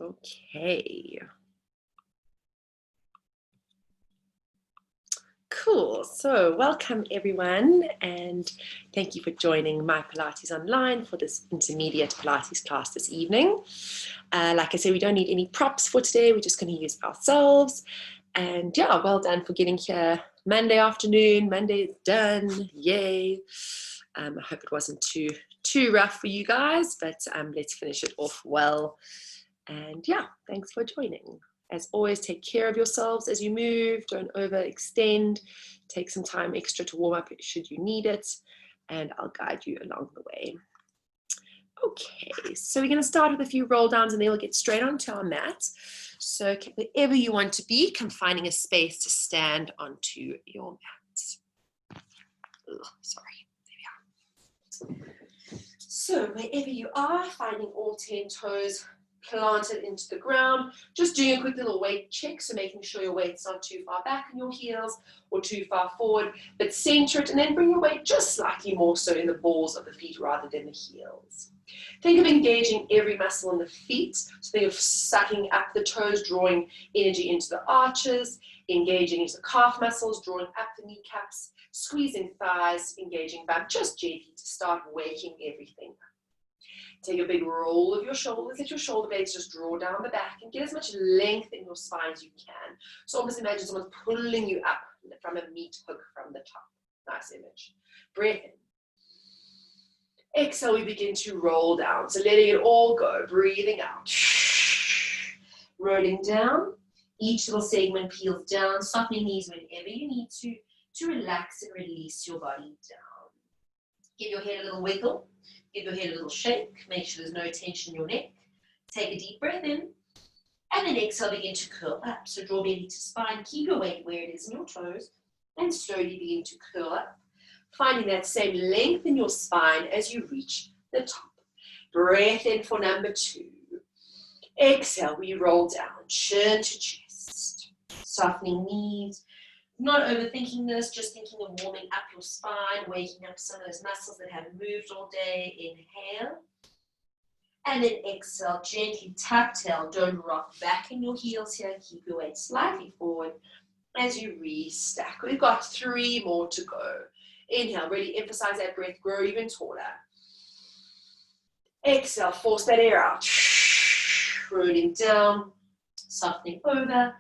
Okay. Cool. So welcome everyone, and thank you for joining my Pilates Online for this Intermediate Pilates class this evening. Like I said, we don't need any props for today. We're just going to use ourselves. And yeah, well done for getting here Monday afternoon. Monday is done. Yay. I hope it wasn't too rough for you guys, but let's finish it off well. And yeah, thanks for joining. As always, take care of yourselves as you move. Don't overextend. Take some time extra to warm up should you need it, and I'll guide you along the way. Okay, so we're going to start with a few roll downs, and then we'll get straight onto our mat. So wherever you want to be, come finding a space to stand onto your mat. Sorry, there we are. So wherever you are, finding all 10 toes planted into the ground, just doing a quick little weight check, so making sure your weight's not too far back in your heels or too far forward, but center it and then bring your weight just slightly more so in the balls of the feet rather than the heels. Think of engaging every muscle in the feet, so think of sucking up the toes, drawing energy into the arches, engaging into the calf muscles, drawing up the kneecaps, squeezing thighs, engaging back just gently to start waking everything up. Take a big roll of your shoulders, let your shoulder blades just draw down the back and get as much length in your spine as you can. So almost imagine someone's pulling you up from a meat hook from the top. Nice image. Breath in. Exhale, we begin to roll down. So letting it all go, breathing out. Rolling down. Each little segment peels down, softening knees whenever you need to relax and release your body down. Give your head a little wiggle. Give your head a little shake. Make sure there's no tension in your neck. Take a deep breath in. And then exhale, begin to curl up. So draw belly to spine. Keep your weight where it is in your toes. And slowly begin to curl up. Finding that same length in your spine as you reach the top. Breath in for number 2. Exhale, we roll down. Chin to chest. Softening knees. Not overthinking this, just thinking of warming up your spine, waking up some of those muscles that haven't moved all day. Inhale. And then exhale, gently tuck tail. Don't rock back in your heels here. Keep your weight slightly forward as you restack. We've got 3 more to go. Inhale, really emphasize that breath, grow even taller. Exhale, force that air out. Rolling down, softening over.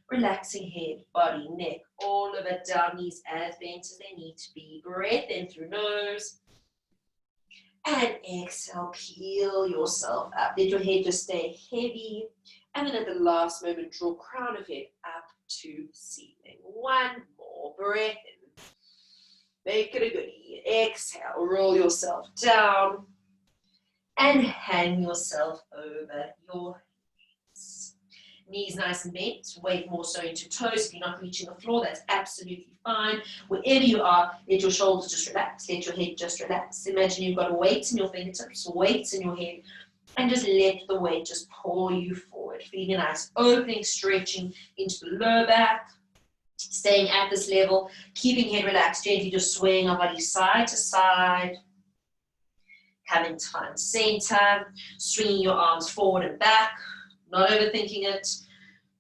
Relaxing head, body, neck, all of it down, knees as bent as they need to be. Breath in through nose. And exhale, peel yourself up. Let your head just stay heavy. And then at the last moment, draw crown of head up to ceiling. 1 more. Breath in. Make it a goodie. Exhale, roll yourself down. And hang yourself over your knees nice and bent, weight more so into toes. If you're not reaching the floor, that's absolutely fine. Wherever you are, let your shoulders just relax, let your head just relax. Imagine you've got weights in your fingertips, weights in your head, and just let the weight just pull you forward. Feeling a nice opening, stretching into the lower back, staying at this level, keeping head relaxed, gently just swaying our body side to side. Coming to find center, swinging your arms forward and back. Not overthinking it,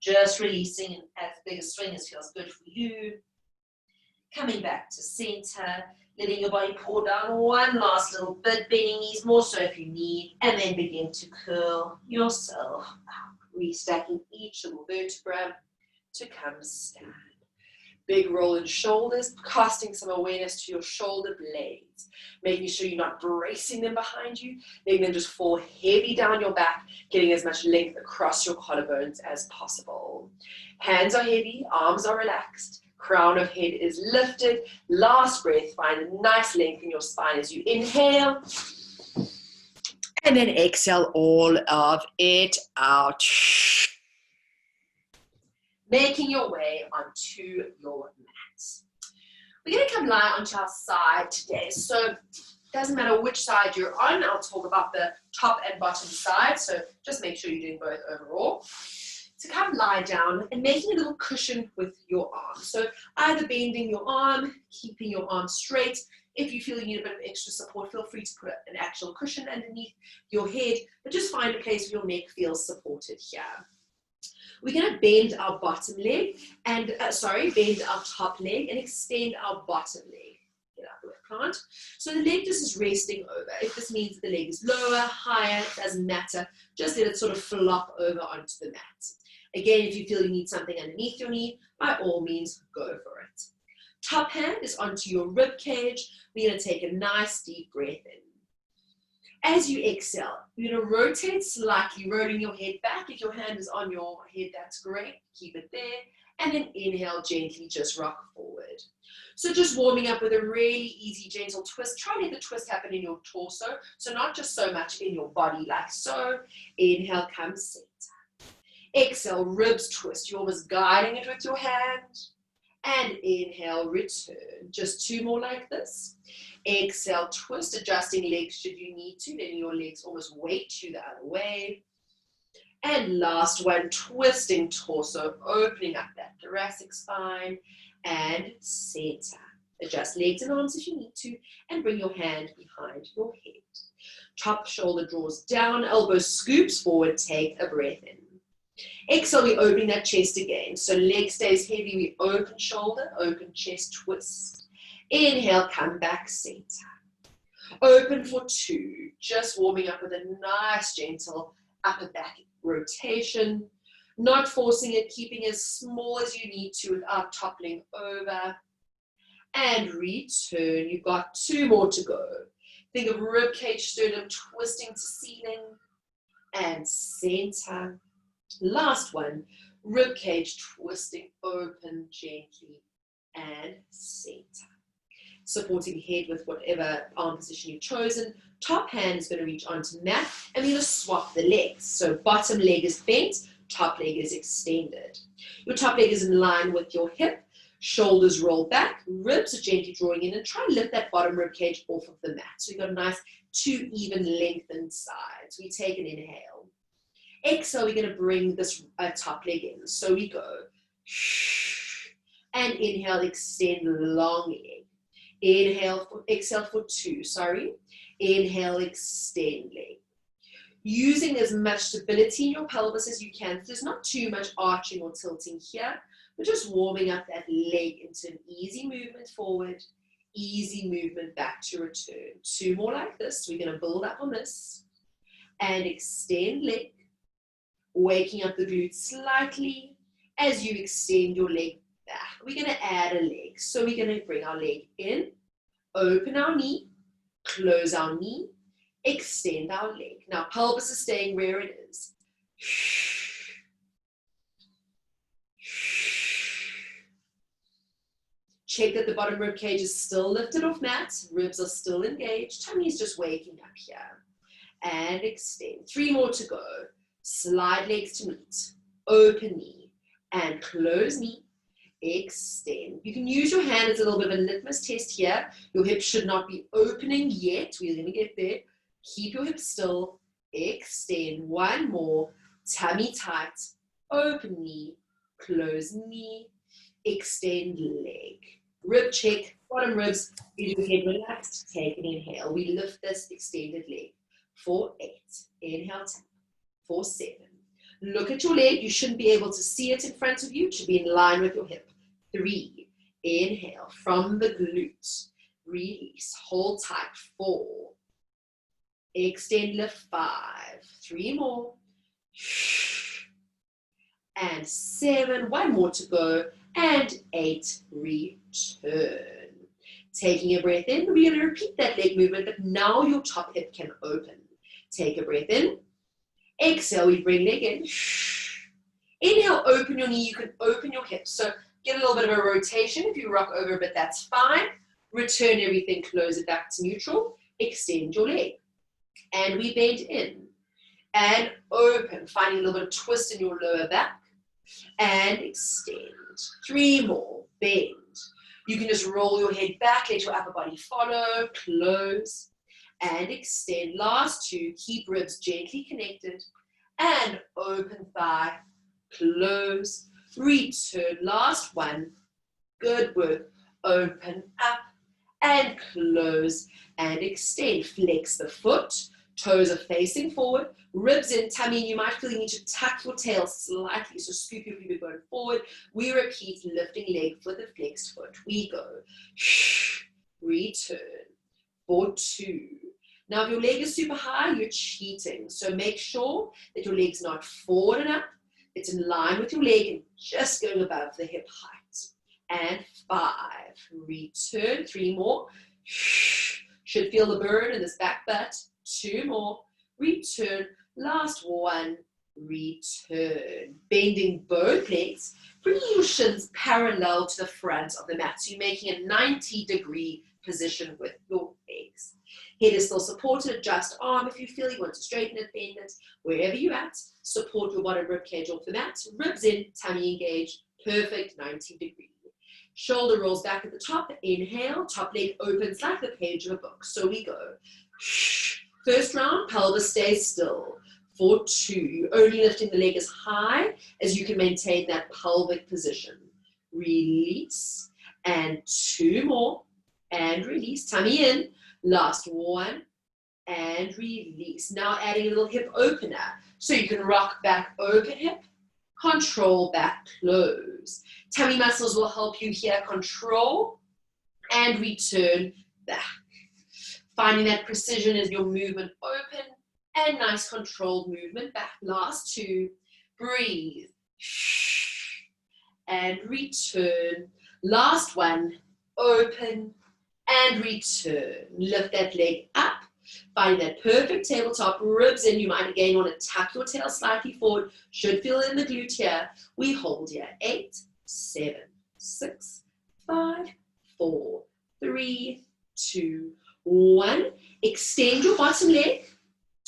just releasing and as big a swing as feels good for you. Coming back to center, letting your body pour down one last little bit, bending knees more so if you need, and then begin to curl yourself up, restacking each little vertebra to come stand. Big roll in shoulders, casting some awareness to your shoulder blades, making sure you're not bracing them behind you, letting them just fall heavy down your back, getting as much length across your collarbones as possible. Hands are heavy, arms are relaxed, crown of head is lifted. Last breath, find a nice length in your spine as you inhale, and then exhale all of it out. Making your way onto your mat. We're going to come lie onto our side today. So it doesn't matter which side you're on. I'll talk about the top and bottom side. So just make sure you're doing both overall. to come lie down and making a little cushion with your arm. So either bending your arm, keeping your arm straight. If you feel you need a bit of extra support, feel free to put an actual cushion underneath your head, but just find a place where your neck feels supported here. We're going to bend our bottom leg and, bend our top leg and extend our bottom leg. Get out the way, plant. So the leg just is resting over. If this means that the leg is lower, higher, it doesn't matter. Just let it sort of flop over onto the mat. Again, if you feel you need something underneath your knee, by all means, go for it. Top hand is onto your rib cage. We're going to take a nice deep breath in. As you exhale, you're going to rotate slightly, rolling your head back. If your hand is on your head, that's great. Keep it there. And then inhale, gently just rock forward. So just warming up with a really easy, gentle twist. Try to let the twist happen in your torso. So not just so much in your body like so. Inhale, come center. Exhale, ribs twist. You're almost guiding it with your hand. And inhale, return. Just 2 more like this. Exhale, twist, adjusting legs should you need to. Letting your legs almost weight you the other way. And last one, twisting torso, opening up that thoracic spine. And center. Adjust legs and arms if you need to. And bring your hand behind your head. Top shoulder draws down, elbow scoops forward. Take a breath in. Exhale, we're opening that chest again. So leg stays heavy, we open shoulder, open chest, twist. Inhale, come back, center. Open for 2. Just warming up with a nice, gentle upper back rotation. Not forcing it, keeping as small as you need to without toppling over. And return. You've got 2 more to go. Think of rib cage, sternum, twisting to ceiling. And center. Last one, rib cage twisting open gently and center. Supporting head with whatever arm position you've chosen. Top hand is going to reach onto mat and we're going to swap the legs. So bottom leg is bent, top leg is extended. Your top leg is in line with your hip, shoulders roll back, ribs are gently drawing in and try and lift that bottom rib cage off of the mat. So you've got a nice 2 even lengthened sides. We take an inhale. Exhale, we're going to bring this top leg in. So we go. And inhale, extend long leg. Inhale, exhale for 2, Inhale, extend leg. Using as much stability in your pelvis as you can. There's not too much arching or tilting here. We're just warming up that leg into an easy movement forward, easy movement back to return. 2 more like this. We're going to build up on this. And extend leg. Waking up the glutes slightly as you extend your leg back. We're going to add a leg. So we're going to bring our leg in, open our knee, close our knee, extend our leg. Now pelvis is staying where it is. Check that the bottom rib cage is still lifted off mat. Ribs are still engaged. Tummy is just waking up here. And extend. 3 more to go. Slide legs to meet, open knee, and close knee, extend. You can use your hand as a little bit of a litmus test here. Your hips should not be opening yet. We're going to get there. Keep your hips still, extend. 1 more, tummy tight, open knee, close knee, extend leg. Rib check, bottom ribs, leave your head relaxed, take an inhale. We lift this extended leg for 8. Inhale, tap. For 7. Look at your leg. You shouldn't be able to see it in front of you. It should be in line with your hip. 3. Inhale from the glute. Release. Hold tight. 4. Extend, lift. 5. 3 more. And 7. 1 more to go. And 8. Return. Taking a breath in. We're going to repeat that leg movement, but now your top hip can open. Take a breath in. Exhale, we bring leg in. Inhale, open your knee. You can open your hips. So get a little bit of a rotation. If you rock over a bit, that's fine. Return everything, close it back to neutral. Extend your leg. And we bend in. And open, finding a little bit of twist in your lower back. And extend. 3 more. Bend. You can just roll your head back, let your upper body follow. Close. And extend. Last 2, keep ribs gently connected and open thigh, close, return, last one, good work, open up, and close, and extend, flex the foot, toes are facing forward, ribs in, tummy in. You might feel you need to tuck your tail slightly, so scoop your feet going forward. We repeat, lifting leg, foot and flexed foot. We go, return, for 2. Now, if your leg is super high, you're cheating. So make sure that your leg's not forward enough. It's in line with your leg and just going above the hip height. And 5, return, 3 more. Should feel the burn in this back butt. 2 more, return, last one, return. Bending both legs, bringing your shins parallel to the front of the mat. So you're making a 90-degree position with your legs. Head is still supported, adjust arm if you feel you want to straighten it, bend it, wherever you're at. Support your bottom rib cage off the mat, ribs in, tummy engaged, perfect 90 degree. Shoulder rolls back at the top, inhale, top leg opens like the page of a book. So we go. First round, pelvis stays still. For 2, you're only lifting the leg as high as you can maintain that pelvic position. Release, and 2 more, and release, tummy in. Last one, and release. Now adding a little hip opener. So you can rock back, open hip, control back, close. Tummy muscles will help you here, control, and return back. Finding that precision as your movement open, and nice controlled movement back. Last 2, breathe, and return. Last one, open, and return. Lift that leg up. Find that perfect tabletop, ribs in. You might again want to tuck your tail slightly forward. Should feel in the glute here. We hold here. 8, 7, 6, 5, 4, 3, 2, 1. Extend your bottom leg.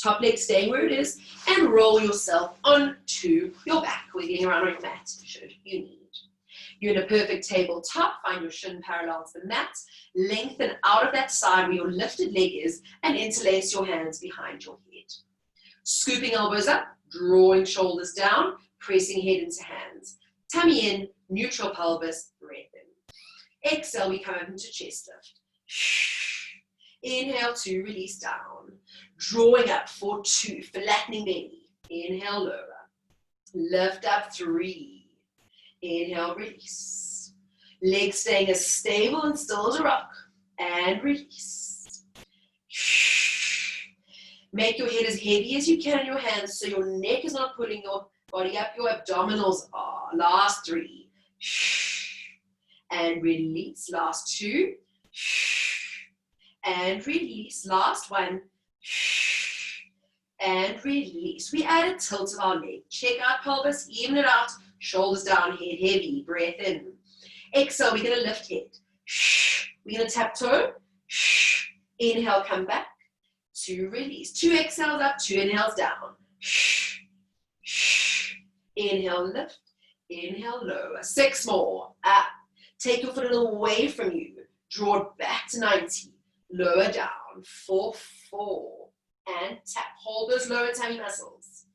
Top leg staying where it is. And roll yourself onto your back, wiggling around on your mat, should you need. You're in a perfect tabletop. Find your shin parallel to the mat. Lengthen out of that side where your lifted leg is and interlace your hands behind your head. Scooping elbows up, drawing shoulders down, pressing head into hands. Tummy in, neutral pelvis, breath in. Exhale, we come up into chest lift. Inhale, 2, release down. Drawing up for 2, flattening belly. Inhale, lower. Lift up, 3. Inhale, release. Legs staying as stable and still as a rock. And release. Make your head as heavy as you can in your hands so your neck is not pulling your body up. Your abdominals are. Last 3. And release. Last 2. And release. Last 1. And release. We add a tilt of our leg. Check out pelvis, even it out. Shoulders down, head heavy, breath in. Exhale, we're going to lift head. We're going to tap toe. Inhale, come back. 2, release. 2 exhales up, 2 inhales down. Inhale, lift. Inhale, lower. 6 more. Up. Take your foot a little away from you. Draw it back to 90. Lower down. 4, 4. And tap. Hold those lower tummy muscles.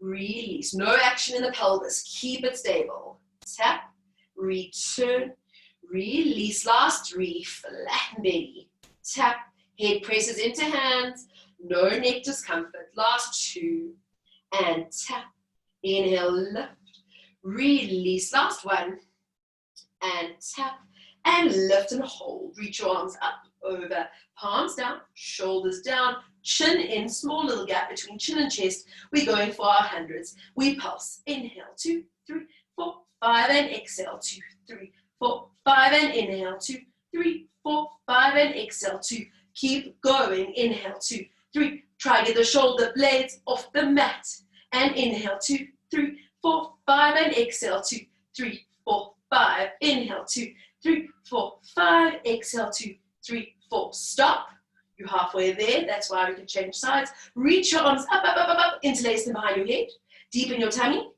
Release. No action in the pelvis. Keep it stable. Tap. Return. Release. Last 3. Flatten belly. Tap. Head presses into hands. No neck discomfort. Last 2. And tap. Inhale. Lift. Release. Last 1. And tap. And lift and hold. Reach your arms up, over, palms down, shoulders down, chin in, small little gap between chin and chest. We're going for our hundreds. We pulse. Inhale, 2, 3, 4, 5, and exhale, 2, 3, 4, 5, and inhale, 2, 3, 4, 5, and exhale, 2. Keep going. Inhale, 2, 3. Try to get the shoulder blades off the mat. And inhale, 2, 3, 4, 5, and exhale, 2, 3, 4, 5. Inhale, 2, 3, 4, 5. Exhale, 2, 3, 4. Stop. You're halfway there. That's why we can change sides. Reach your arms up, up, up, up, up. Interlace them behind your head. Deepen your tummy.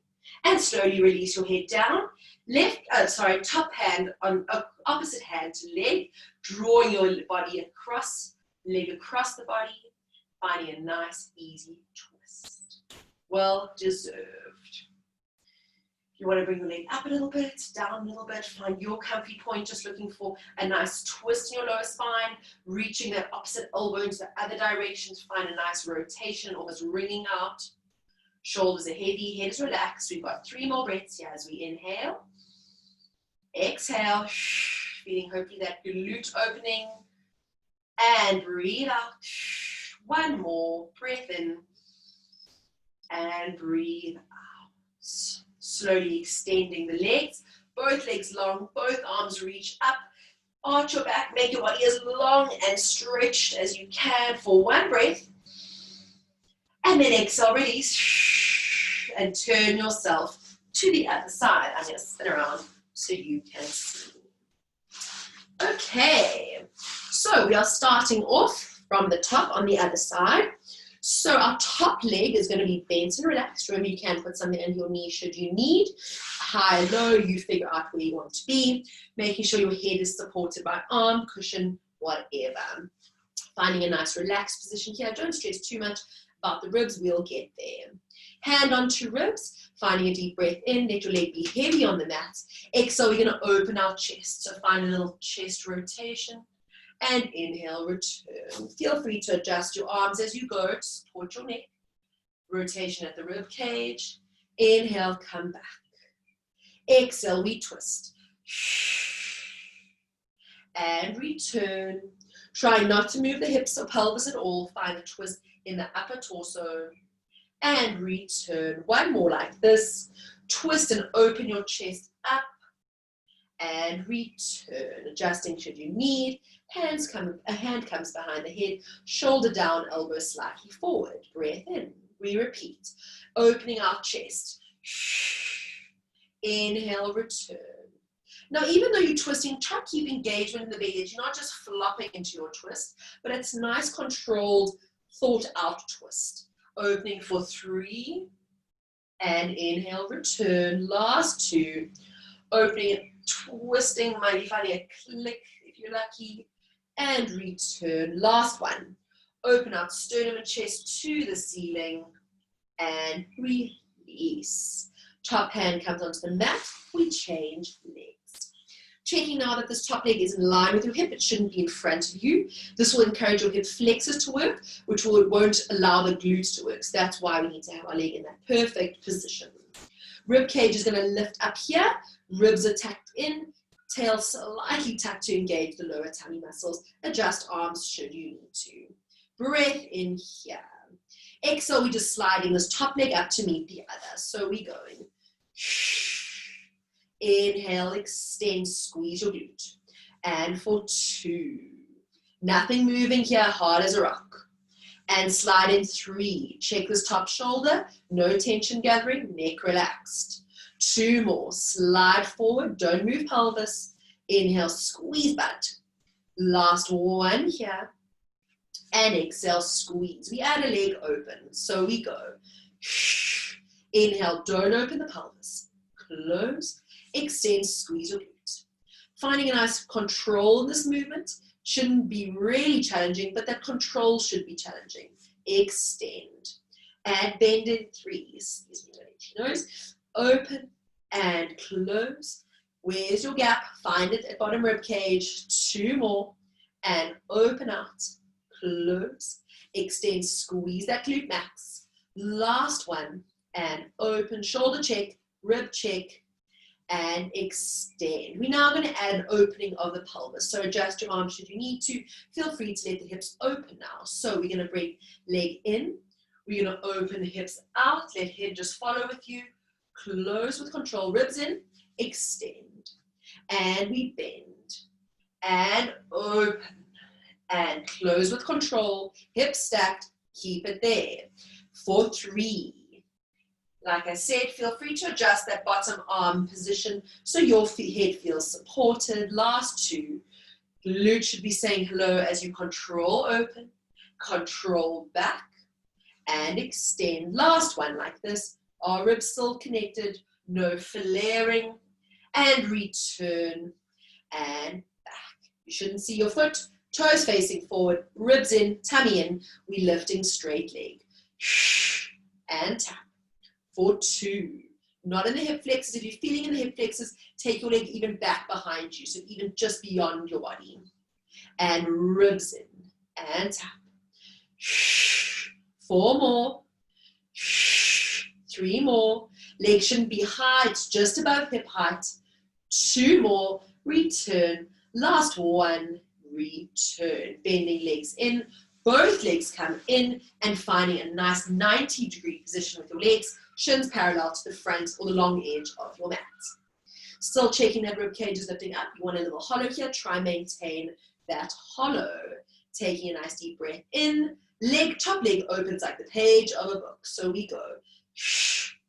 And slowly release your head down. Top hand on opposite hand to leg. Drawing your body across, leg across the body. Finding a nice, easy twist. Well deserved. You want to bring the leg up a little bit, down a little bit, find your comfy point, just looking for a nice twist in your lower spine, reaching that opposite elbow into the other direction to find a nice rotation, almost wringing out. Shoulders are heavy, head is relaxed. We've got 3 more breaths here as we inhale. Exhale, feeling hopefully that glute opening. And breathe out. 1 more, breath in. And breathe out. Slowly extending the legs, both legs long, both arms reach up. Arch your back, make your body as long and stretched as you can for 1 breath. And then exhale, release. And turn yourself to the other side. I'm going to spin around so you can see. Okay, so we are starting off from the top on the other side. So our top leg is going to be bent and relaxed. Remember, you can put something under your knee should you need. High, low, you figure out where you want to be. Making sure your head is supported by arm, cushion, whatever. Finding a nice relaxed position here. Don't stress too much about the ribs. We'll get there. Hand onto ribs. Finding a deep breath in. Let your leg be heavy on the mat. Exhale, we're going to open our chest. So find a little chest rotation. And inhale, return. Feel free to adjust your arms as you go to support your neck. Rotation at the rib cage. Inhale, come back. Exhale, we twist. And return. Try not to move the hips or pelvis at all. Find a twist in the upper torso. And return. 1 more like this. Twist and open your chest up. And return. Adjusting should you need. A hand comes behind the head, shoulder down, elbow slightly forward. Breath in. We repeat. Opening our chest. Inhale, return. Now, even though you're twisting, try to keep engagement in the belly. You're not just flopping into your twist, but it's nice, controlled, thought out twist. Opening for 3. And inhale, return. Last 2. Opening and twisting, maybe finding a click if you're lucky. And return. Last 1. Open out sternum and chest to the ceiling. And release. Top hand comes onto the mat. We change legs. Checking now that this top leg is in line with your hip. It shouldn't be in front of you. This will encourage your hip flexors to work, which won't allow the glutes to work. So that's why we need to have our leg in that perfect position. Rib cage is going to lift up here. Ribs are tucked in. Tail slightly tucked to engage the lower tummy muscles. Adjust arms should you need to. Breath in here. Exhale, we're just sliding this top leg up to meet the other. So we're going. Inhale, extend, squeeze your glute. And for 2. Nothing moving here, hard as a rock. And slide in 3. Check this top shoulder. No tension gathering, neck relaxed. 2 more. Slide forward. Don't move pelvis. Inhale, squeeze butt. Last 1 here. And exhale, squeeze. We add a leg open. So we go. Inhale, don't open the pelvis. Close. Extend, squeeze your glute. Finding a nice control in this movement. Shouldn't be really challenging, but that control should be challenging. Extend. And bend in 3. Excuse me, nose. Open and close. Where's your gap? Find it at bottom rib cage. 2 more. And open out. Close. Extend. Squeeze that glute max. Last 1. And open. Shoulder check. Rib check. And extend. We're now going to add an opening of the pelvis. So adjust your arms should you need to. Feel free to let the hips open now. So we're going to bring leg in. We're going to open the hips out. Let head just follow with you. Close with control. Ribs in. Extend. And we bend. And open. And close with control. Hips stacked. Keep it there. For 3. Like I said, feel free to adjust that bottom arm position so your head feels supported. Last 2. Glute should be saying hello as you control open, control back, and extend. Last 1 like this. Are ribs still connected? No flaring. And return and back. You shouldn't see your foot. Toes facing forward, ribs in, tummy in. We're lifting straight leg. And tap. For 2. not in the hip flexors. If you're feeling in the hip flexors, take your leg even back behind you, so even just beyond your body. And ribs in, and tap. 4 more. 3 more. Legs shouldn't be high, it's just above hip height. 2 more. Return. Last 1. Return. Bending legs in. Both legs come in and finding a nice 90-degree position with your legs, shins parallel to the front or the long edge of your mat. Still checking that rib cage is lifting up. You want a little hollow here. Try and maintain that hollow. Taking a nice deep breath in. Top leg opens like the page of a book. So we go.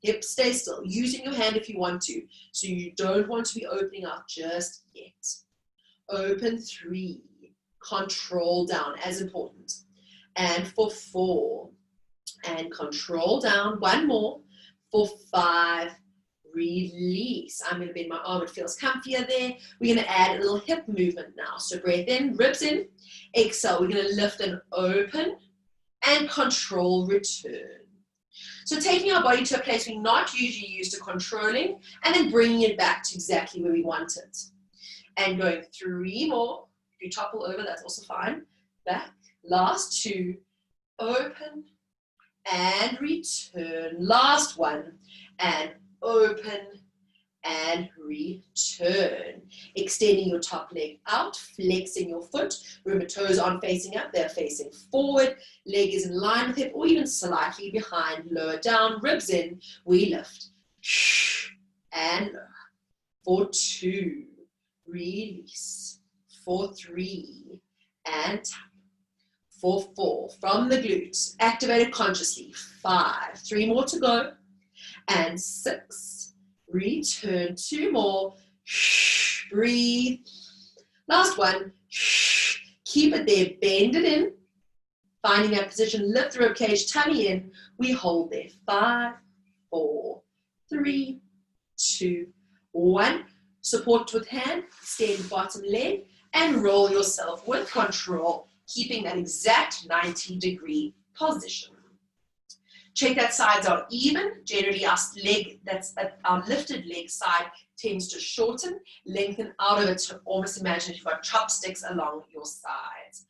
Hips stay still. Using your hand if you want to. So you don't want to be opening up just yet. Open 3. Control down, as important. And for 4. And control down. 1 more. For 5. Release. I'm going to bend my arm. It feels comfier there. We're going to add a little hip movement now. So breath in, ribs in. Exhale. We're going to lift and open. And control, return. So taking our body to a place we're not usually used to controlling, and then bringing it back to exactly where we want it. And going 3 more. If you topple over, that's also fine. Back. Last 2. Open. And return. Last 1. And open. And return. Extending your top leg out, flexing your foot. Remember, toes aren't facing up, they're facing forward. Leg is in line with hip or even slightly behind. Lower down, ribs in. We lift. And lower. For 2. Release. For 3. And tap. For 4. From the glutes. Activate it consciously. 5. 3 more to go. And 6. Return. 2 more. Breathe. Last 1. Keep it there. Bend it in. Finding that position. Lift the rib cage. Tummy in. We hold there. 5, 4, 3, 2, 1. Support with hand. Extend bottom leg. And roll yourself with control. Keeping that exact 90-degree position. Check that sides are even. Generally, our lifted leg side tends to shorten, lengthen out of it to almost imagine you've got chopsticks along your sides.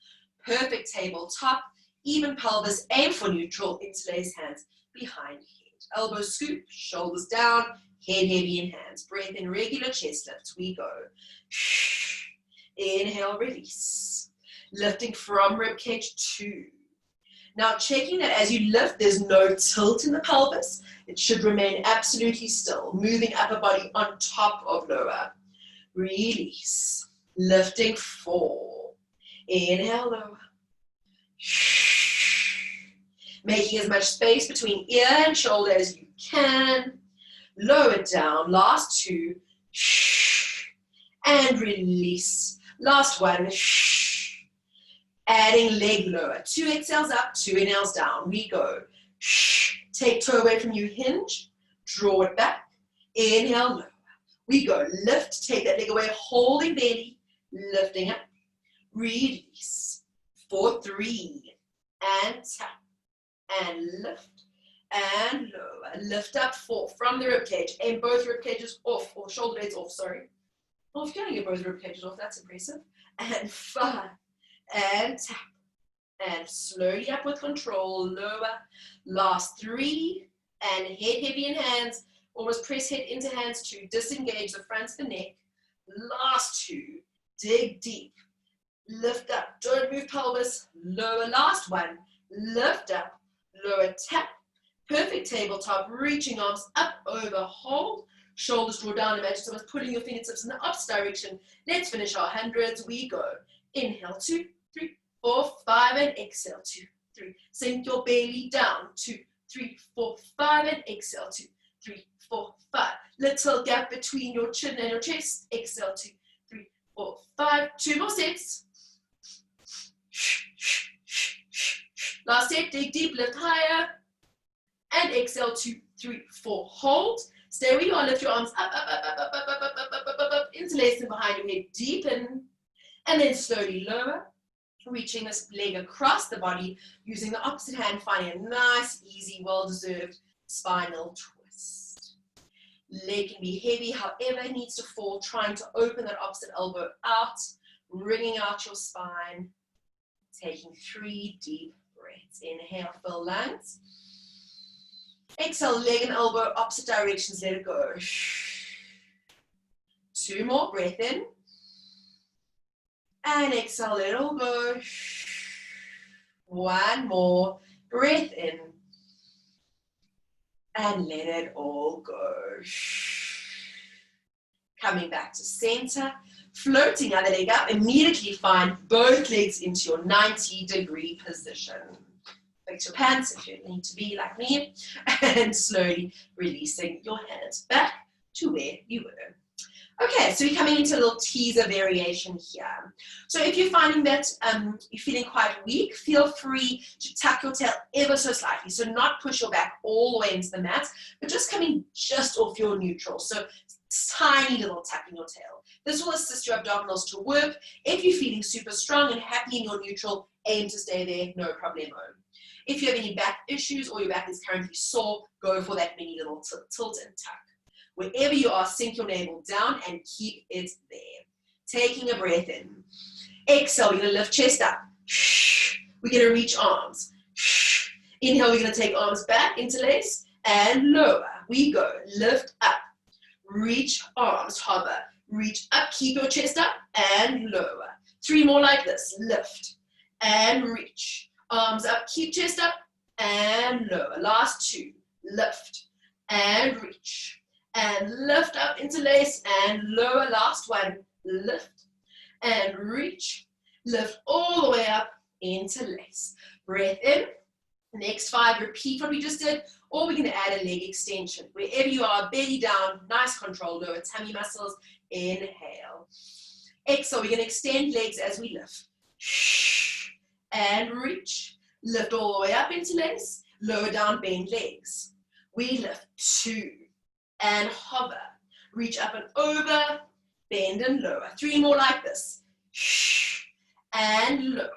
Perfect tabletop, even pelvis, aim for neutral, interlace hands behind head. Elbows scoop, shoulders down, head heavy in hands. Breath in, regular chest lifts. We go. Inhale, release. Lifting from ribcage 2. Now checking that as you lift, there's no tilt in the pelvis. It should remain absolutely still. Moving upper body on top of lower. Release. Lifting 4. Inhale, lower. Making as much space between ear and shoulder as you can. Lower down. Last 2. And release. Last 1. Adding leg lower. 2 exhales up, 2 inhales down. We go. Take toe away from you, hinge. Draw it back. Inhale, lower. We go. Lift, take that leg away, holding belly. Lifting up. Release. For 3. And tap. And lift. And lower. Lift up 4 from the rib cage. Aim both rib cages off, or shoulder blades off, sorry. Well, if you can get both rib cages off, that's impressive. And 5. And tap. And slowly up with control. Lower. Last 3. And head heavy in hands. Almost press head into hands to disengage the front of the neck. Last 2. Dig deep. Lift up. Don't move pelvis. Lower. Last 1. Lift up. Lower. Tap. Perfect tabletop. Reaching arms up, over, hold. Shoulders draw down. Imagine someone's pulling your fingertips in the opposite direction. Let's finish our hundreds. We go. Inhale, 2, 3, 4, 5, and exhale, 2, 3. Sink your belly down, 2, 3, 4, 5, and exhale, 2, 3, 4, 5. Little gap between your chin and your chest. Exhale, 2, 3, 4, 5. 2 more sets. Last set, dig deep, lift higher. And exhale, 2, 3, 4. Hold. Stay where you are, lift your arms up, up, up, up, up, up, up, up, up, up, up, up. Interlace them behind your head, deepen. And then slowly lower, reaching this leg across the body, using the opposite hand, finding a nice, easy, well-deserved spinal twist. Leg can be heavy, however it needs to fall, trying to open that opposite elbow out, wringing out your spine, taking 3 deep breaths. Inhale, fill lungs. Exhale, leg and elbow, opposite directions, let it go. 2 more, breath in. And exhale, let it all go. 1 more, breath in. And let it all go. Coming back to center, floating other leg up, immediately find both legs into your 90-degree position. Fix your pants if you need to be like me, and slowly releasing your hands back to where you were. Okay, so we're coming into a little teaser variation here. So if you're finding that you're feeling quite weak, feel free to tuck your tail ever so slightly. So not push your back all the way into the mat, but just coming just off your neutral. So tiny little tucking your tail. This will assist your abdominals to work. If you're feeling super strong and happy in your neutral, aim to stay there, no problemo. If you have any back issues or your back is currently sore, go for that mini little tilt and tuck. Wherever you are, sink your navel down and keep it there. Taking a breath in. Exhale, we're going to lift chest up. We're going to reach arms. Inhale, we're going to take arms back, interlace, and lower. We go. Lift up. Reach arms, hover. Reach up, keep your chest up, and lower. 3 more like this. Lift and reach. Arms up, keep chest up, and lower. Last 2. Lift and reach. And lift up, interlace, and lower. Last 1, lift and reach. Lift all the way up, interlace. Breath in. Next 5, repeat what we just did, or we're going to add a leg extension. Wherever you are, belly down, nice control, lower tummy muscles. Inhale. Exhale, we're going to extend legs as we lift. And reach. Lift all the way up, interlace. Lower down, bend legs. We lift. 2. And hover. Reach up and over, bend and lower. 3 more like this. And lower.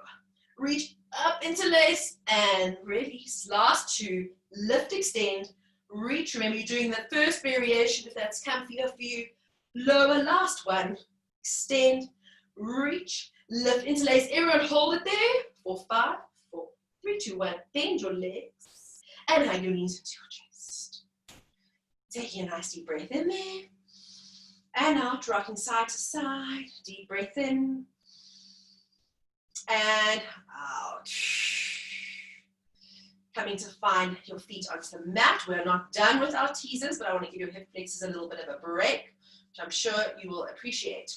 Reach up, interlace, and release. Last 2, lift, extend, reach. Remember, you're doing the first variation if that's comfier for you. Lower, last 1, extend, reach, lift, interlace. Everyone hold it there for 5, 4, 3, 2, 1. Bend your legs and hug your knees into your chest. Taking a nice deep breath in there, and out, rocking side to side. Deep breath in, and out. Coming to find your feet onto the mat. We're not done with our teasers, but I want to give your hip flexors a little bit of a break, which I'm sure you will appreciate.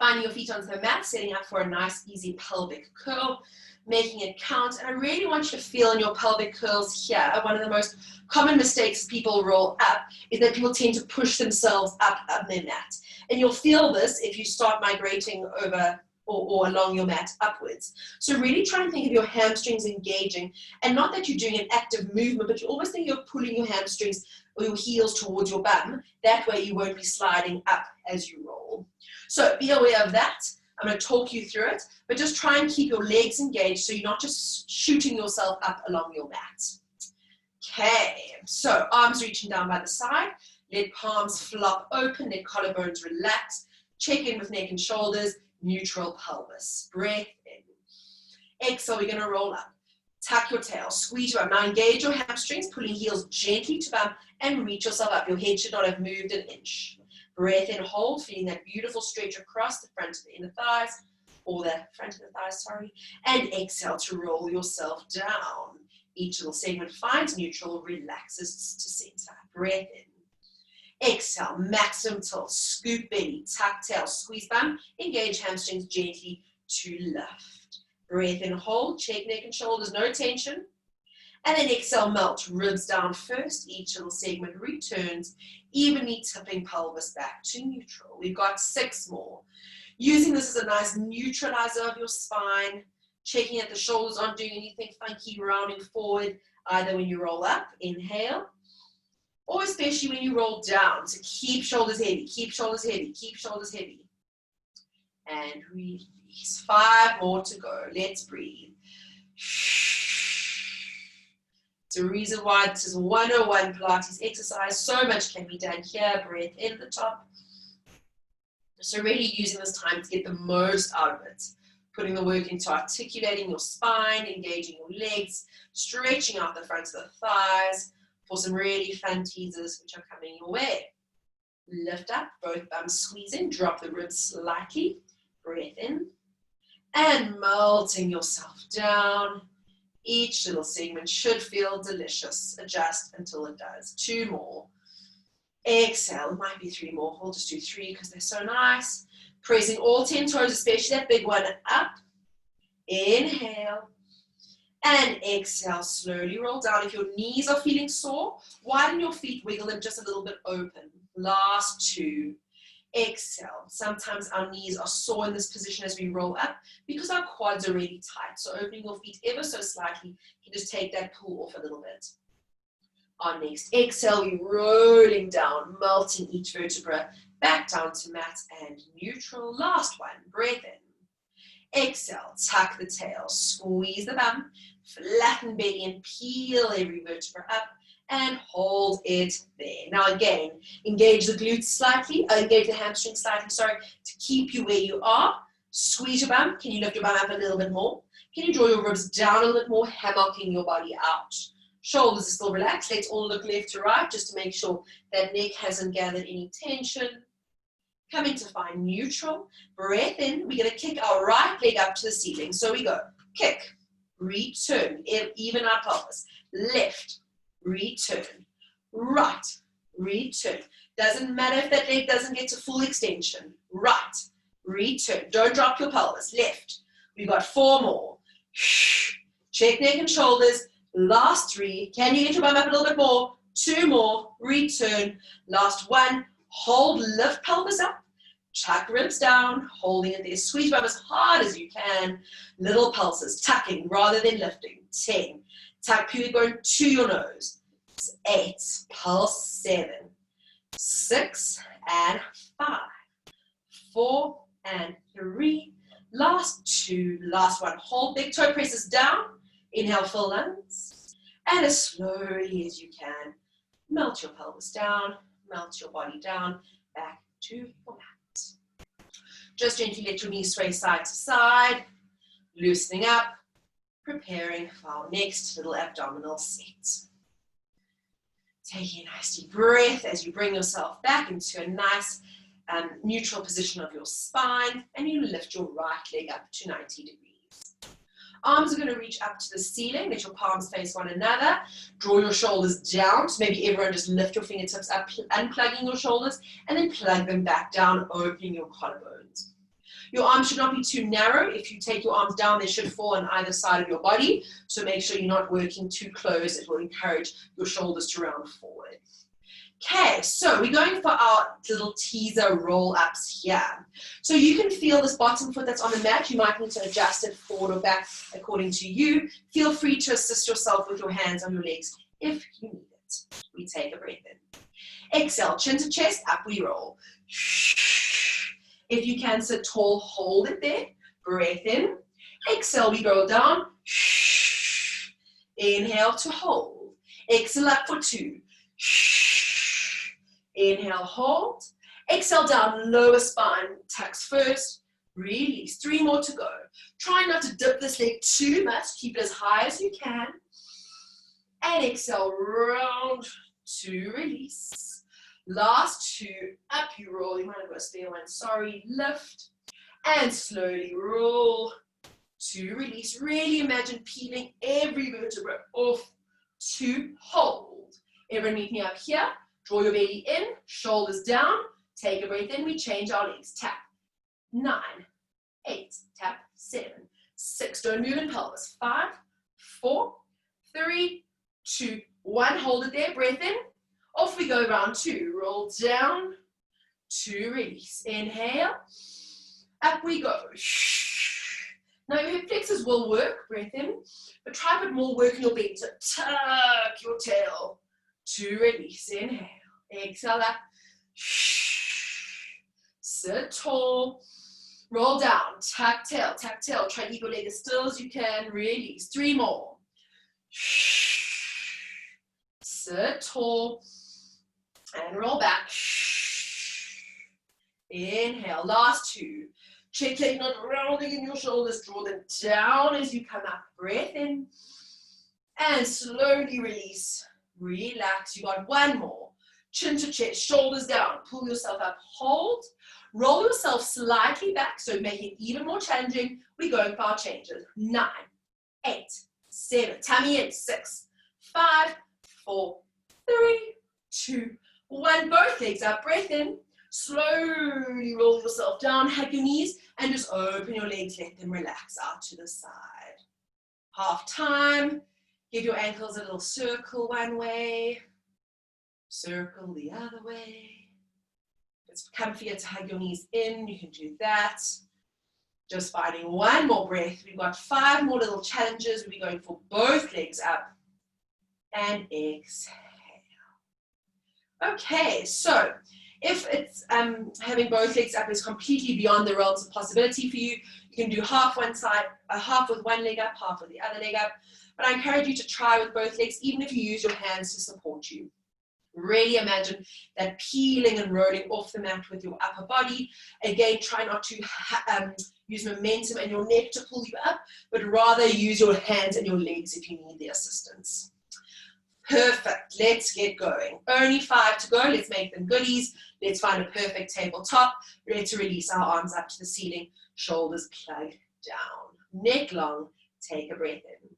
Finding your feet onto the mat, setting up for a nice, easy pelvic curl, making it count. And I really want you to feel in your pelvic curls here. One of the most common mistakes people roll up is that people tend to push themselves up their mat. And you'll feel this if you start migrating over or along your mat upwards. So really try and think of your hamstrings engaging, and not that you're doing an active movement, but you always think you're pulling your hamstrings or your heels towards your bum. That way you won't be sliding up as you roll. So be aware of that. I'm going to talk you through it, but just try and keep your legs engaged so you're not just shooting yourself up along your mat. Okay, so arms reaching down by the side, let palms flop open, let collarbones relax, check in with neck and shoulders, neutral pelvis. Breath in. Exhale, we're going to roll up. Tuck your tail, squeeze your bum. Now engage your hamstrings, pulling heels gently to bum, and reach yourself up. Your head should not have moved an inch. Breath in, hold, feeling that beautiful stretch across the front of the inner thighs, or the front of the thighs, sorry. And exhale to roll yourself down. Each little segment finds neutral, relaxes to center. Breath in. Exhale, maximum tilt, scoop belly, tuck tail, squeeze bum, engage hamstrings gently to lift. Breath in, hold, check neck and shoulders, no tension. And then exhale, melt, ribs down first. Each little segment returns, evenly tipping pelvis back to neutral. We've got 6 more. Using this as a nice neutralizer of your spine, checking that the shoulders aren't doing anything funky, rounding forward, either when you roll up, inhale, or especially when you roll down. So keep shoulders heavy, keep shoulders heavy, keep shoulders heavy. And release. 5 more to go. Let's breathe. It's a reason why this is 101 Pilates exercise. So much can be done here. Breath in at the top. So really using this time to get the most out of it. Putting the work into articulating your spine, engaging your legs, stretching out the front of the thighs for some really fun teasers which are coming your way. Lift up, both bums squeezing, drop the ribs slightly, breath in, and melting yourself down. Each little segment should feel delicious. Adjust until it does. 2 more. Exhale, it might be 3 more. We'll just do 3 because they're so nice. Pressing all 10 toes, especially that big one, up. Inhale. And exhale, slowly roll down. If your knees are feeling sore, widen your feet, wiggle them just a little bit open. Last 2. Exhale. Sometimes our knees are sore in this position as we roll up because our quads are really tight. So opening your feet ever so slightly can just take that pull off a little bit. Our next exhale, we're rolling down, melting each vertebra back down to mat and neutral. Last one, breath in. Exhale, tuck the tail, squeeze the bum, flatten belly and peel every vertebra up and hold it there. Now again, engage the glutes slightly, engage the hamstrings slightly, sorry, to keep you where you are. Squeeze your bum. Can you lift your bum up a little bit more? Can you draw your ribs down a little bit more, hammocking your body out? Shoulders are still relaxed. Let's all look left to right just to make sure that neck hasn't gathered any tension. Coming to find neutral. Breath in. We're going to kick our right leg up to the ceiling. So we go kick, return, even our pelvis. Left, return, right, return. Doesn't matter if that leg doesn't get to full extension. Right, return. Don't drop your pelvis. Left. We've got 4 more. Check neck and shoulders. Last 3. Can you get your bum up a little bit more? 2 more. Return. Last 1. Hold, lift pelvis up. Tuck ribs down. Holding it there. Squeeze bum as hard as you can. Little pulses. Tucking rather than lifting. 10. Tuck pubic bone to your nose. 8. Pulse. 7. 6 and 5. 4 and 3. Last 2. Last 1. Hold. Big toe presses down. Inhale, full lungs, and as slowly as you can, melt your pelvis down, melt your body down, back to your mat. Just gently let your knees sway side to side, loosening up, preparing for our next little abdominal set. Taking a nice deep breath as you bring yourself back into a nice neutral position of your spine, and you lift your right leg up to 90 degrees. Arms are going to reach up to the ceiling. Let your palms face one another. Draw your shoulders down. So maybe everyone just lift your fingertips up, unplugging your shoulders, and then plug them back down, opening your collarbones. Your arms should not be too narrow. If you take your arms down, they should fall on either side of your body. So make sure you're not working too close. It will encourage your shoulders to round forward. Okay, so we're going for our little teaser roll-ups here. So you can feel this bottom foot that's on the mat. You might need to adjust it forward or back according to you. Feel free to assist yourself with your hands on your legs if you need it. We take a breath in. Exhale, chin to chest, up we roll. If you can sit tall, hold it there. Breath in. Exhale, we roll down. Inhale to hold. Exhale up for 2. Inhale, hold. Exhale down, lower spine, tucks first. Release. 3 more to go. Try not to dip this leg too much. Keep it as high as you can. And exhale, round to release. Last 2, up you roll. You might have got a spare one. Sorry. Lift. And slowly roll to release. Really imagine peeling every vertebra off to hold. Everyone meet me up here. Draw your belly in, shoulders down, take a breath in, we change our legs, tap, 9, 8, tap, 7, 6, don't move in pelvis, 5, 4, 3, 2, 1, hold it there, breath in, off we go, round 2, roll down, to release, inhale, up we go, now your hip flexors will work, breath in, but try to put more work in your belly, so tuck your tail, to release, inhale, exhale up, sit tall, roll down, tuck tail, try to keep your leg as still as you can, release, 3 more, Sit tall and roll back. Inhale, last two. Check leg not rounding in your shoulders. Draw them down as you come up. Breath in and slowly release. Relax. You got one more. Chin to chest, shoulders down. Pull yourself up. Hold. Roll yourself slightly back, so make it even more challenging. We're going for our changes. 9, 8, 7. Tummy in. 6, 5, 4, 3, 2, 1. Both legs up. Breath in. Slowly roll yourself down. Hug your knees and just open your legs. Let them relax out to the side. Half time. Give your ankles a little circle one way. Circle the other way. If it's comfier to hug your knees in, you can do that. Just finding one more breath. We've got 5 more little challenges. We'll be going for both legs up. And exhale. Okay, so if it's having both legs up is completely beyond the realms of possibility for you, you can do half one side, half with one leg up, half with the other leg up. But I encourage you to try with both legs, even if you use your hands to support you. Really imagine that peeling and rolling off the mat with your upper body. Again, try not to use momentum and your neck to pull you up, but rather use your hands and your legs if you need the assistance. Perfect. Let's get going. Only 5 to go. Let's make them goodies. Let's find a perfect tabletop. Ready to release our arms up to the ceiling. Shoulders plug down. Neck long. Take a breath in.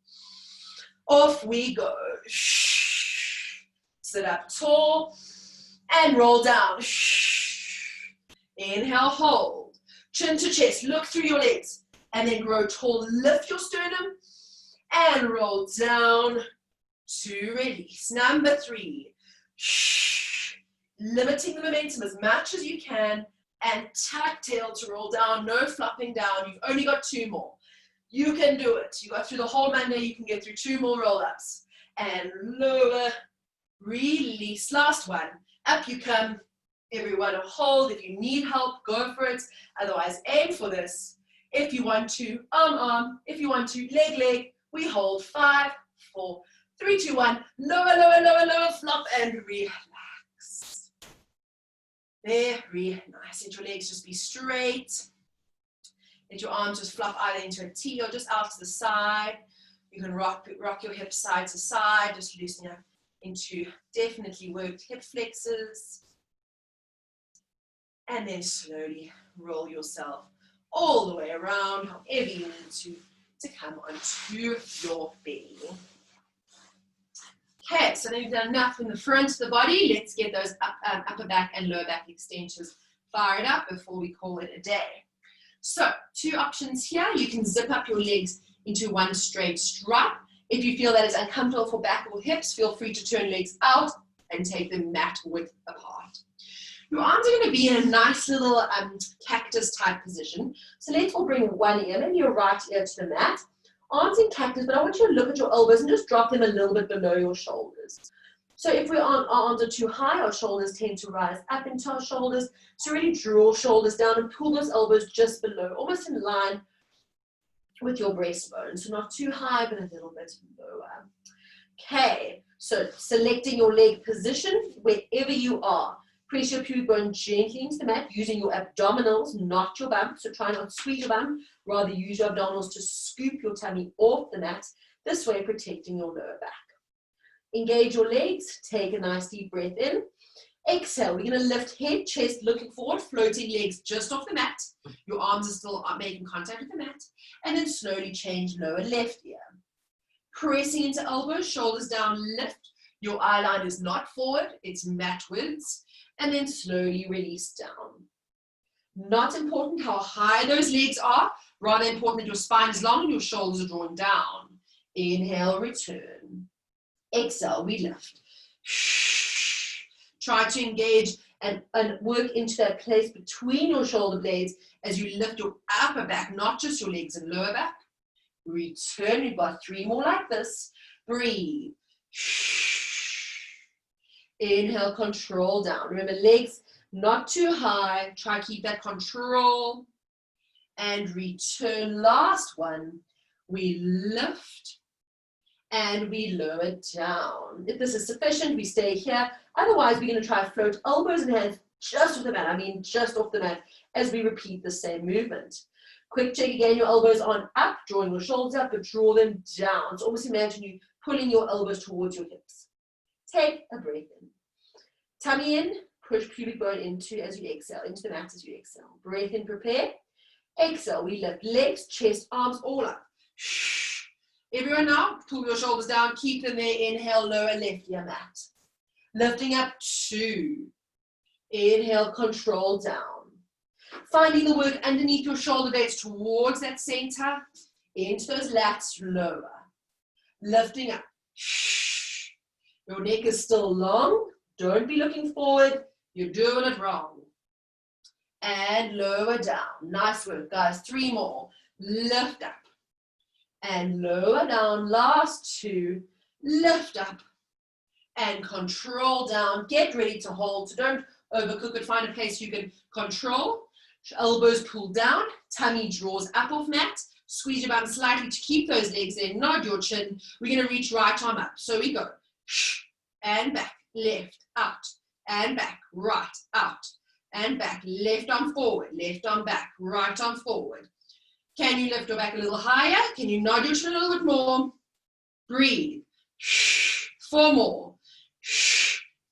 Off we go. Sit up tall and roll down. Inhale, hold. Chin to chest. Look through your legs. And then grow tall. Lift your sternum and roll down. To release. Number 3, limiting the momentum as much as you can and tuck tail to roll down, no flopping down. You've only got 2 more. You can do it. You got through the whole Monday, you can get through 2 more roll-ups. And lower, release. Last one. Up you come. Everyone hold. If you need help, go for it. Otherwise, aim for this. If you want to, arm. If you want to, leg. We hold 5, 4, 3, 2, 1. Lower, flop and relax. Very nice. Let your legs just be straight. Let your arms just flop either into a T or just out to the side. You can rock your hips side to side, just loosening up into definitely worked hip flexors. And then slowly roll yourself all the way around, however you need to come onto your belly. Okay, so then we've done enough in the front of the body. Let's get those upper back and lower back extensions fired up before we call it a day. So 2 options here. You can zip up your legs into one straight stripe. If you feel that is uncomfortable for back or hips, feel free to turn legs out and take them mat width apart. Your arms are going to be in a nice little cactus type position. So let's all bring one ear, maybe your right ear to the mat. Arms in cactus, but I want you to look at your elbows and just drop them a little bit below your shoulders. So if our arms are too high, our shoulders tend to rise up into our shoulders. So really draw shoulders down and pull those elbows just below, almost in line with your breastbone. So not too high, but a little bit lower. Okay, so selecting your leg position wherever you are. Press your pubic bone gently into the mat using your abdominals, not your bum. So try not to squeeze your bum, rather use your abdominals to scoop your tummy off the mat, this way protecting your lower back. Engage your legs, take a nice deep breath in. Exhale, we're going to lift head, chest looking forward, floating legs just off the mat. Your arms are still making contact with the mat. And then slowly change lower left ear. Pressing into elbows, shoulders down, lift. Your eye line is not forward, it's mat widths. And then slowly release down. Not important how high those legs are, rather important that your spine is long and your shoulders are drawn down. Inhale, return. Exhale, we lift. Try to engage and work into that place between your shoulder blades as you lift your upper back, not just your legs and lower back. Return, we've got 3 more like this. Breathe. Inhale, control down. Remember, legs not too high. Try to keep that control. And return. Last one. We lift and we lower down. If this is sufficient, we stay here. Otherwise, we're going to try float elbows and hands just off the mat. I mean, just off the mat as we repeat the same movement. Quick check again, your elbows aren't up, drawing your shoulders up, but draw them down. So almost imagine you pulling your elbows towards your hips. Take a breath in. Tummy in, push pubic bone into as you exhale, into the mat as you exhale. Breath in, prepare. Exhale, we lift legs, chest, arms, all up. Everyone now, pull your shoulders down, keep them there. Inhale, lower left ear mat. Lifting up, 2. Inhale, control down. Finding the work underneath your shoulder blades towards that center. Into those lats, lower. Lifting up. Your neck is still long. Don't be looking forward. You're doing it wrong. And lower down. Nice work, guys. 3 more. Lift up. And lower down. Last 2. Lift up. And control down. Get ready to hold. So don't overcook it. Find a place you can control. Elbows pull down. Tummy draws up off mat. Squeeze your bum slightly to keep those legs in. Nod your chin. We're going to reach right arm up. So we go. And back. Left. Out. And back. Right. Out. And back. Left arm forward. Left arm back. Right arm forward. Can you lift your back a little higher? Can you nod your chin a little bit more? Breathe. 4 more.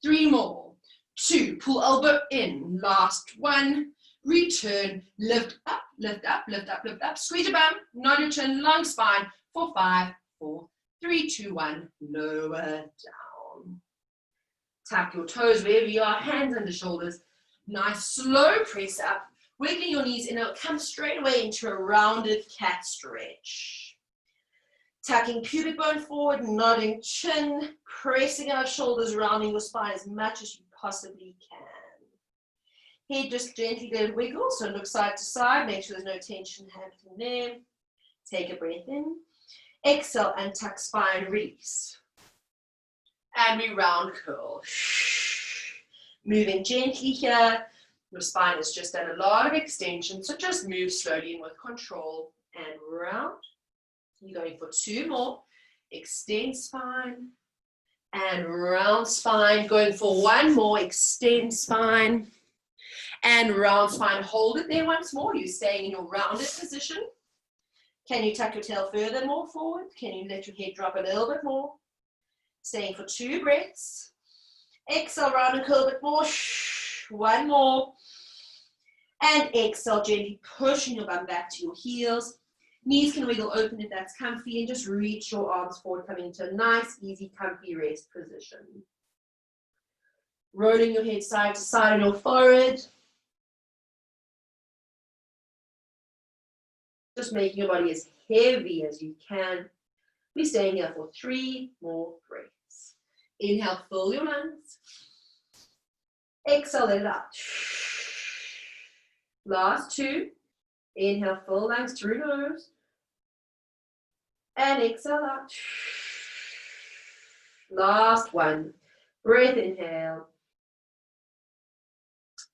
3 more. 2. Pull elbow in. Last 1. Return. Lift up. Lift up. Lift up. Lift up. Squeeze your bum. Nod your chin. Long spine. For 5, 4, 3, 2, 1. Lower down. Tap your toes wherever you are. Hands under shoulders. Nice slow press up. Wiggling your knees in. It'll come straight away into a rounded cat stretch. Tucking pubic bone forward, nodding chin, pressing out shoulders, rounding your spine as much as you possibly can. Head just gently let it wiggle, so look side to side. Make sure there's no tension happening there. Take a breath in. Exhale and tuck spine, release. And we round curl. Moving gently here. Your spine has just done a lot of extension, so just move slowly and with control and round. You're going for 2 more. Extend spine and round spine. Going for 1 more. Extend spine and round spine. Hold it there once more. You're staying in your rounded position. Can you tuck your tail further more forward? Can you let your head drop a little bit more? Staying for 2 breaths. Exhale, round and curl a bit more. 1 more. And exhale, gently pushing your bum back to your heels. Knees can wiggle open if that's comfy, and just reach your arms forward, coming into a nice, easy, comfy rest position. Rolling your head side to side on your forehead. Just making your body as heavy as you can. We're staying here for 3 more breaths. Inhale, fill your lungs. Exhale, let it out. Last 2. Inhale, full lungs through nose. And exhale out. Last 1. Breath inhale.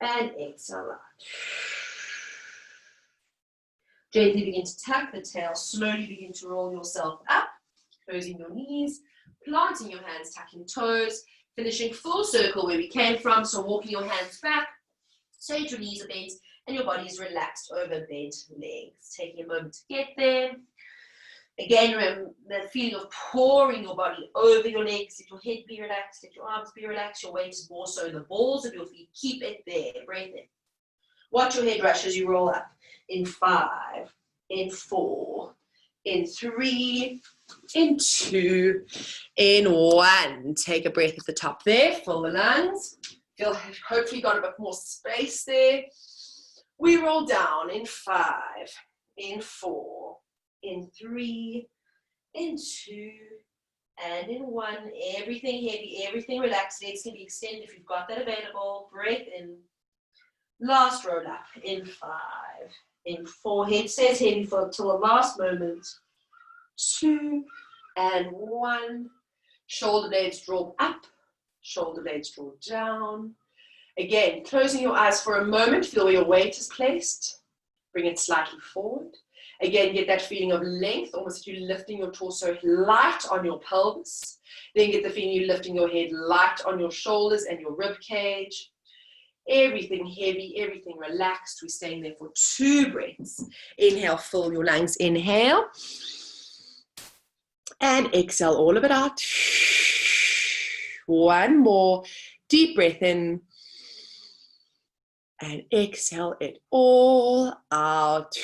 And exhale out. Gently begin to tuck the tail. Slowly begin to roll yourself up. Closing your knees. Planting your hands, tucking toes. Finishing full circle where we came from. So walking your hands back. So your knees are bent. And your body is relaxed over bent legs. Taking a moment to get there. Again, remember that feeling of pouring your body over your legs. Let your head be relaxed. Let your arms be relaxed. Your weight is more so in the balls of your feet. Keep it there. Breathe in. Watch your head rush as you roll up. In 5, in 4, in 3, in 2, in 1. Take a breath at the top there. Fill the lungs. Feel hopefully got a bit more space there. We roll down in 5, in 4, in 3, in 2, and in 1. Everything heavy, everything relaxed. Legs can be extended if you've got that available. Breath in. Last roll up in 5, in 4. Head stays heavy for until the last moment. 2 and 1. Shoulder blades draw up. Shoulder blades draw down. Again, closing your eyes for a moment, feel where your weight is placed. Bring it slightly forward. Again, get that feeling of length, almost like you're lifting your torso light on your pelvis. Then get the feeling you're lifting your head light on your shoulders and your rib cage. Everything heavy, everything relaxed. We're staying there for 2 breaths. Inhale, fill your lungs. Inhale. And exhale all of it out. One more. Deep breath in. And exhale it all out.